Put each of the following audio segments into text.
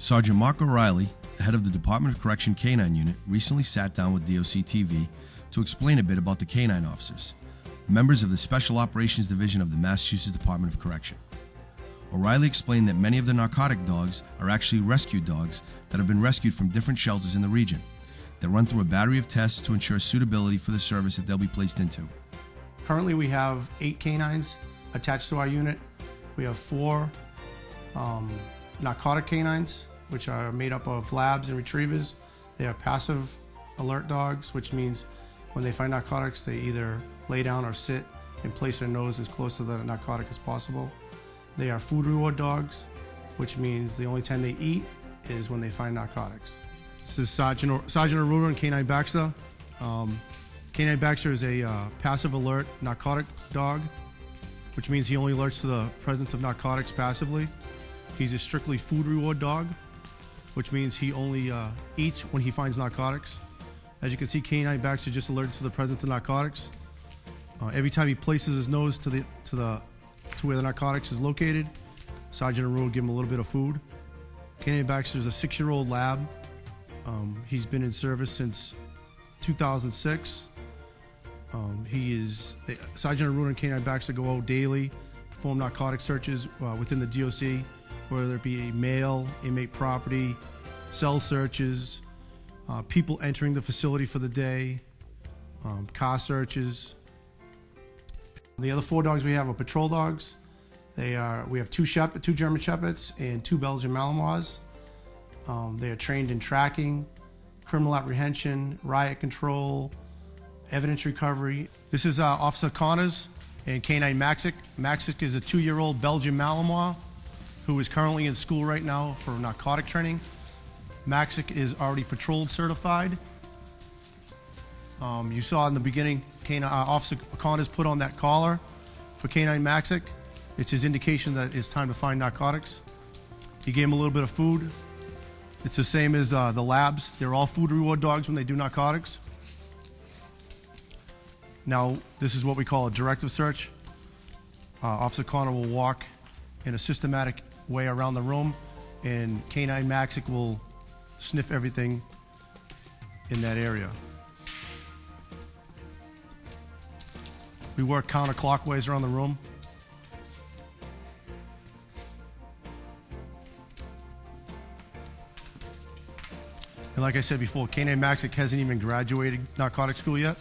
Sergeant Mark O'Reilly, the head of the Department of Correction K-9 unit, recently sat down with DOC TV to explain a bit about the K-9 officers, members of the Special Operations Division of the Massachusetts Department of Correction. O'Reilly explained that many of the narcotic dogs are actually rescue dogs that have been rescued from different shelters in the region that run through a battery of tests to ensure suitability for the service that they'll be placed into. Currently we have 8 canines attached to our unit. We have 4 narcotic canines, which are made up of labs and retrievers. They are passive alert dogs, which means when they find narcotics, they either lay down or sit and place their nose as close to the narcotic as possible. They are food reward dogs, which means the only time they eat is when they find narcotics. This is Sergeant Aruna and K-9 Baxter. K-9 Baxter is a passive alert narcotic dog, which means he only alerts to the presence of narcotics passively. He's a strictly food reward dog, which means he only eats when he finds narcotics. As you can see, K-9 Baxter just alerted to the presence of narcotics. Every time he places his nose to where the narcotics is located, Sergeant Aruna will give him a little bit of food. K-9 Baxter is a 6-year-old lab. He's been in service since 2006. Sergeant Aruna and K-9 Baxter go out daily, perform narcotic searches within the DOC, whether it be a male, inmate property, cell searches, people entering the facility for the day, car searches. The other 4 dogs we have are patrol dogs. We have 2 German Shepherds and 2 Belgian Malinois. They are trained in tracking, criminal apprehension, riot control, evidence recovery. This is Officer Connors and K-9 Maxic. Maxic is a 2-year-old Belgian Malinois who is currently in school right now for narcotic training. Maxic is already patrol certified. You saw in the beginning, Officer Connors put on that collar for K-9 Maxic. It's his indication that it's time to find narcotics. He gave him a little bit of food. It's the same as the labs. They're all food reward dogs when they do narcotics. Now, this is what we call a directive search. Officer Connor will walk in a systematic way around the room, and K-9 Maxic will sniff everything in that area. We work counterclockwise around the room. And like I said before, K-9 Maxic hasn't even graduated narcotic school yet.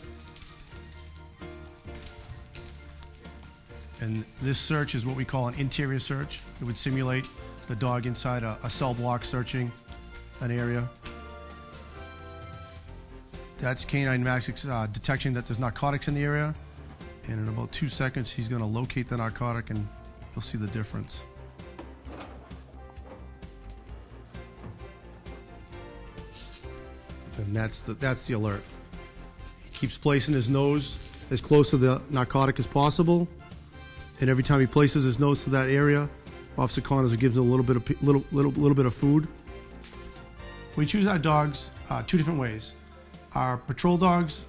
And this search is what we call an interior search. It would simulate the dog inside a cell block searching an area. That's K-9 Maxic's detection that there's narcotics in the area. And in about 2 seconds, he's going to locate the narcotic and you'll see the difference. And that's the alert. He keeps placing his nose as close to the narcotic as possible. And every time he places his nose to that area, Officer Connors gives him a little bit of food. We choose our dogs 2 different ways. Our patrol dogs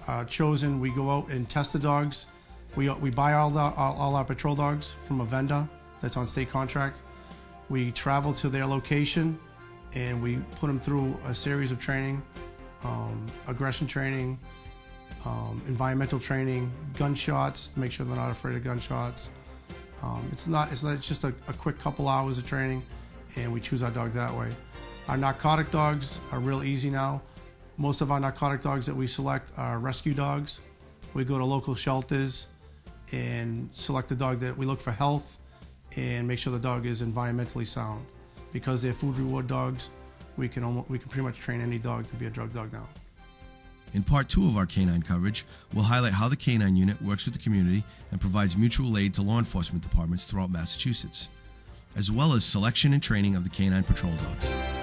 are chosen. We go out and test the dogs. We buy all our patrol dogs from a vendor that's on state contract. We travel to their location and we put them through a series of training, aggression training, environmental training, gunshots to make sure they're not afraid of gunshots. It's just a quick couple hours of training, and we choose our dog that way. Our narcotic dogs are real easy now. Most of our narcotic dogs that we select are rescue dogs. We go to local shelters and select a dog that we look for health and make sure the dog is environmentally sound. Because they're food reward dogs, we can pretty much train any dog to be a drug dog now. In part 2 of our K-9 coverage, we'll highlight how the K-9 unit works with the community and provides mutual aid to law enforcement departments throughout Massachusetts, as well as selection and training of the K-9 patrol dogs.